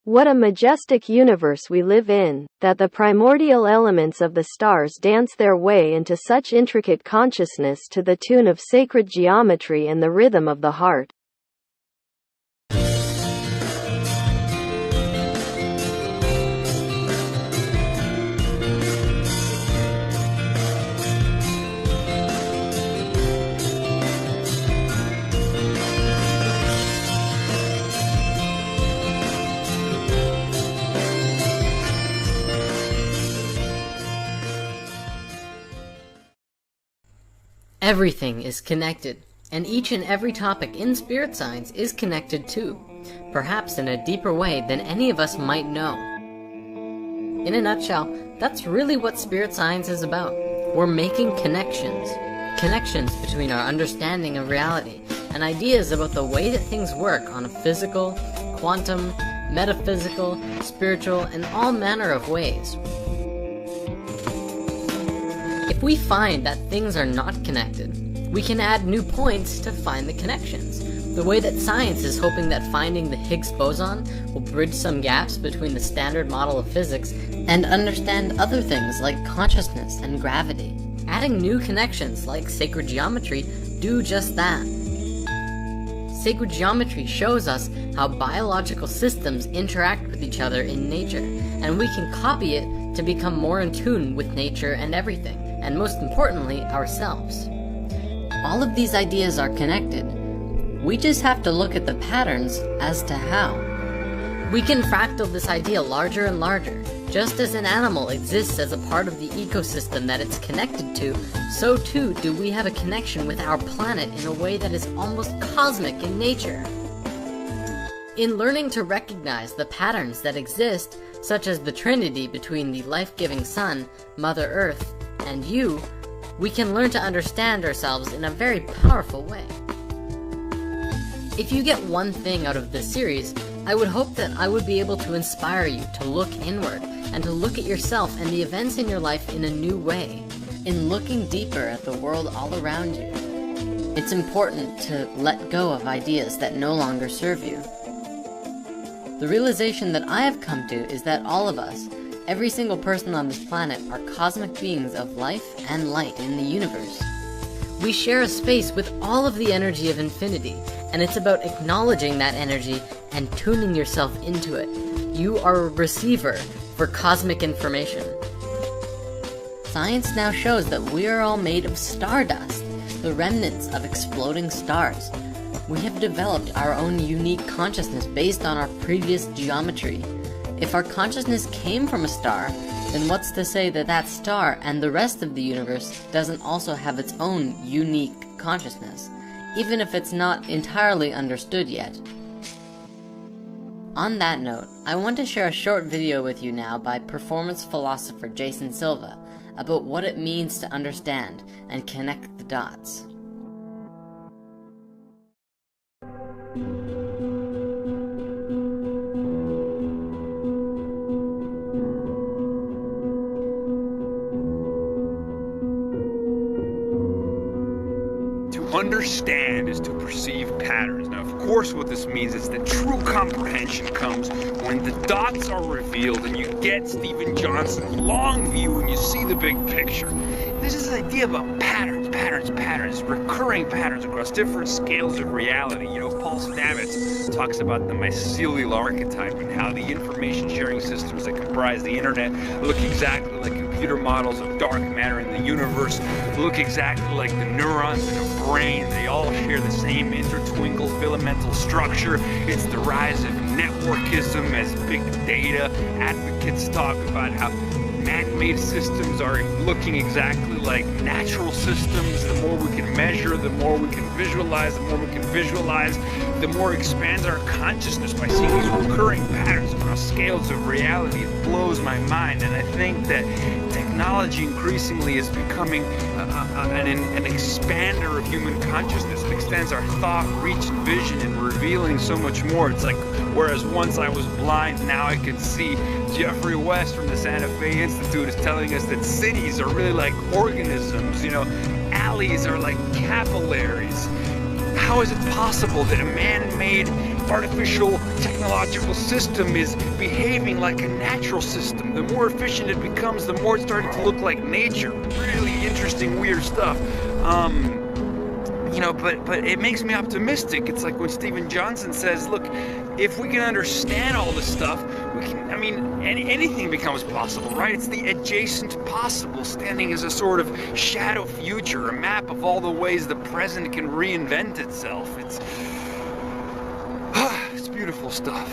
What a majestic universe we live in, that the primordial elements of the stars dance their way into such intricate consciousness to the tune of sacred geometry and the rhythm of the heart. Everything is connected, and each and every topic in spirit science is connected too, perhaps in a deeper way than any of us might know. In a nutshell, that's really what spirit science is about. We're making connections. Connections between our understanding of reality and ideas about the way that things work on a physical, quantum, metaphysical, spiritual, and all manner of ways. If we find that things are not connected, we can add new points to find the connections. The way that science is hoping that finding the Higgs boson will bridge some gaps between the standard model of physics and understand other things like consciousness and gravity. Adding new connections like sacred geometry do just that. Sacred geometry shows us how biological systems interact with each other in nature, and we can copy it to become more in tune with nature and everything, and most importantly, ourselves. All of these ideas are connected. We just have to look at the patterns as to how. We can fractal this idea larger and larger. Just as an animal exists as a part of the ecosystem that it's connected to, so too do we have a connection with our planet in a way that is almost cosmic in nature. In learning to recognize the patterns that exist, such as the trinity between the life-giving Sun, Mother Earth, and you, we can learn to understand ourselves in a very powerful way. If you get one thing out of this series, I would hope that I would be able to inspire you to look inward and to look at yourself and the events in your life in a new way. In looking deeper at the world all around you, it's important to let go of ideas that no longer serve you. The realization that I have come to is that all of us, every single person on this planet, are cosmic beings of life and light in the universe. We share a space with all of the energy of infinity, and it's about acknowledging that energy and tuning yourself into it. You are a receiver for cosmic information. Science now shows that we are all made of stardust, the remnants of exploding stars. We have developed our own unique consciousness based on our previous geometry. If our consciousness came from a star, then what's to say that that star and the rest of the universe doesn't also have its own unique consciousness, even if it's not entirely understood yet? On that note, I want to share a short video with you now by performance philosopher Jason Silva about what it means to understand and connect the dots. Understand is to perceive patterns. Now, of course, what this means is that true comprehension comes when the dots are revealed and you get Stephen Johnson's long view and you see the big picture. This is the idea about patterns, recurring patterns across different scales of reality. You know, Paul Stamets talks about the mycelial archetype and how the information sharing systems that comprise the internet look exactly like computer models of dark matter in the universe, look exactly like the neurons in a brain. They all share the same intertwinkle filamental structure. It's the rise of networkism as big data advocates talk about how man-made systems are looking exactly like natural systems. The more we can measure, the more we can visualize, the more expands our consciousness by seeing these recurring patterns across scales of reality. It blows my mind, and I think that technology increasingly is becoming an expander of human consciousness. It extends our thought, reach, and vision, and revealing so much more. It's like, whereas once I was blind, now I can see. Jeffrey West from the Santa Fe Institute is telling us that cities are really like organisms, you know, alleys are like capillaries. How is it possible that a man-made artificial technological system is behaving like a natural system. The more efficient it becomes, the more it's starting to look like nature. Really interesting, weird stuff. You know, but it makes me optimistic. It's like when Steven Johnson says, look, if we can understand all this stuff, we can, I mean, anything becomes possible, right? It's the adjacent possible standing as a sort of shadow future, a map of all the ways the present can reinvent itself. It's beautiful stuff.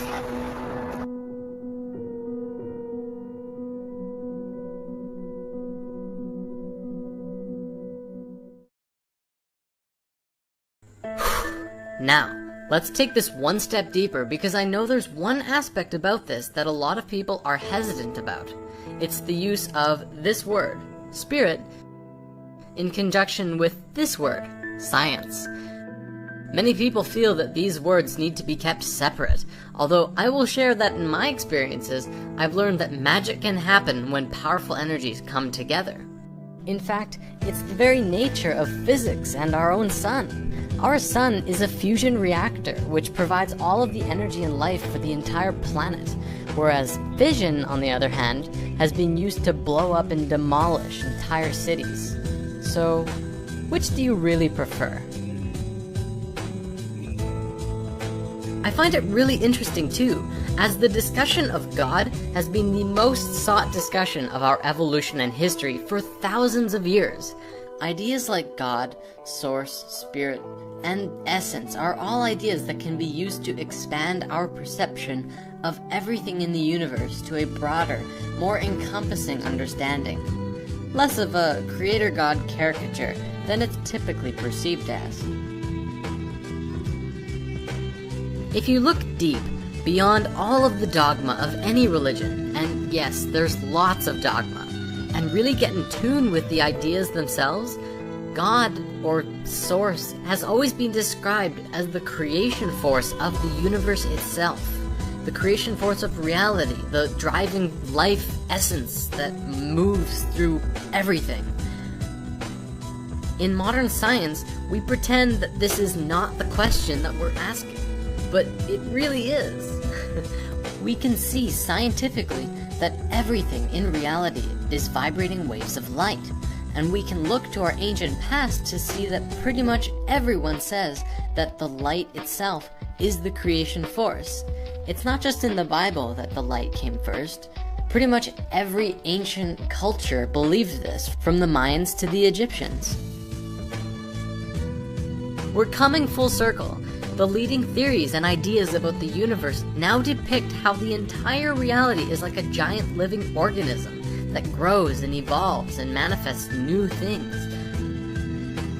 Now, let's take this one step deeper, because I know there's one aspect about this that a lot of people are hesitant about. It's the use of this word, spirit, in conjunction with this word, science. Many people feel that these words need to be kept separate, although I will share that in my experiences, I've learned that magic can happen when powerful energies come together. In fact, it's the very nature of physics and our own sun. Our sun is a fusion reactor, which provides all of the energy and life for the entire planet, whereas fission, on the other hand, has been used to blow up and demolish entire cities. So, which do you really prefer? I find it really interesting too, as the discussion of God has been the most sought discussion of our evolution and history for thousands of years. Ideas like God, source, spirit, and essence are all ideas that can be used to expand our perception of everything in the universe to a broader, more encompassing understanding. Less of a creator-god caricature than it's typically perceived as. If you look deep, beyond all of the dogma of any religion, and yes, there's lots of dogma, and really get in tune with the ideas themselves, God, or Source, has always been described as the creation force of the universe itself. The creation force of reality, the driving life essence that moves through everything. In modern science, we pretend that this is not the question that we're asking, but it really is. We can see scientifically that everything in reality is vibrating waves of light, and we can look to our ancient past to see that pretty much everyone says that the light itself is the creation force. It's not just in the Bible that the light came first. Pretty much every ancient culture believed this, from the Mayans to the Egyptians. We're coming full circle. The leading theories and ideas about the universe now depict how the entire reality is like a giant living organism that grows and evolves and manifests new things.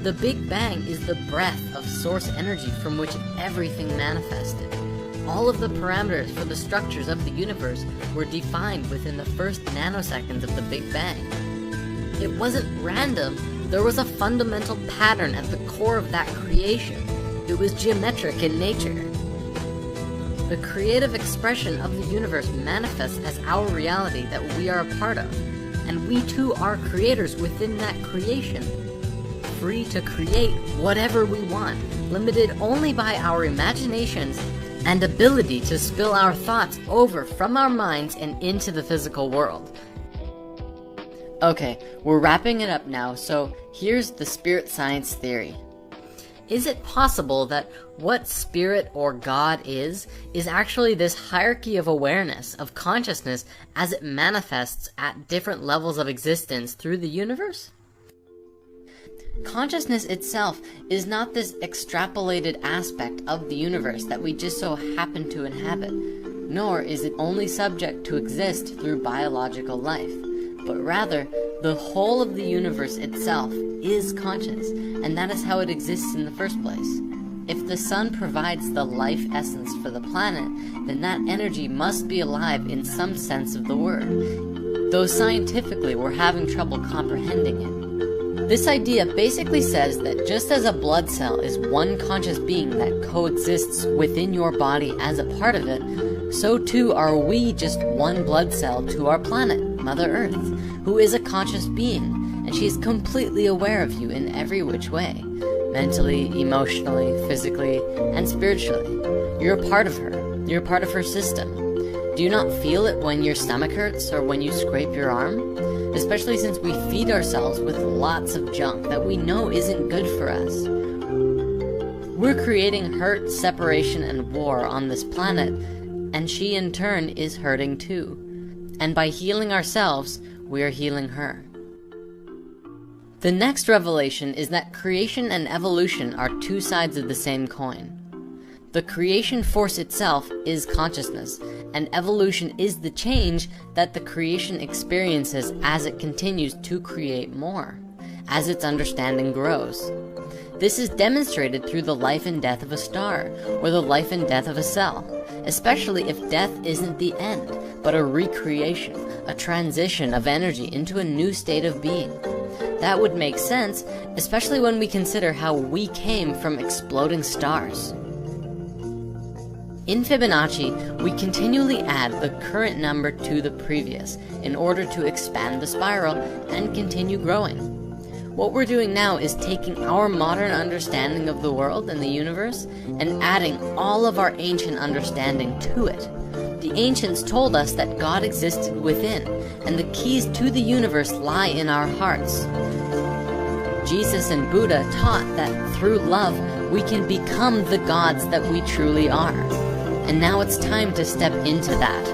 The Big Bang is the breath of source energy from which everything manifested. All of the parameters for the structures of the universe were defined within the first nanoseconds of the Big Bang. It wasn't random, there was a fundamental pattern at the core of that creation. It was geometric in nature. The creative expression of the universe manifests as our reality that we are a part of, and we too are creators within that creation, free to create whatever we want, limited only by our imaginations and ability to spill our thoughts over from our minds and into the physical world. Okay, we're wrapping it up now, so here's the spirit science theory. Is it possible that what spirit or God is actually this hierarchy of awareness, of consciousness, as it manifests at different levels of existence through the universe? Consciousness itself is not this extrapolated aspect of the universe that we just so happen to inhabit, nor is it only subject to exist through biological life, but rather, the whole of the universe itself is conscious, and that is how it exists in the first place. If the sun provides the life essence for the planet, then that energy must be alive in some sense of the word, though scientifically we're having trouble comprehending it. This idea basically says that just as a blood cell is one conscious being that coexists within your body as a part of it, so too are we just one blood cell to our planet, Mother Earth, who is a conscious being, and she is completely aware of you in every which way, mentally, emotionally, physically, and spiritually. You're a part of her. You're a part of her system. Do you not feel it when your stomach hurts or when you scrape your arm? Especially since we feed ourselves with lots of junk that we know isn't good for us. We're creating hurt, separation, and war on this planet, and she in turn is hurting too. And by healing ourselves, we are healing her. The next revelation is that creation and evolution are two sides of the same coin. The creation force itself is consciousness, and evolution is the change that the creation experiences as it continues to create more, as its understanding grows. This is demonstrated through the life and death of a star, or the life and death of a cell, especially if death isn't the end, but a recreation, a transition of energy into a new state of being. That would make sense, especially when we consider how we came from exploding stars. In Fibonacci, we continually add the current number to the previous in order to expand the spiral and continue growing. What we're doing now is taking our modern understanding of the world and the universe and adding all of our ancient understanding to it. The ancients told us that God existed within, and the keys to the universe lie in our hearts. Jesus and Buddha taught that through love, we can become the gods that we truly are. And now it's time to step into that.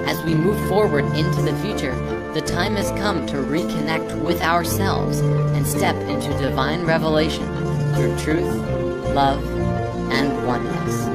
As we move forward into the future, the time has come to reconnect with ourselves and step into divine revelation through truth, love, and oneness.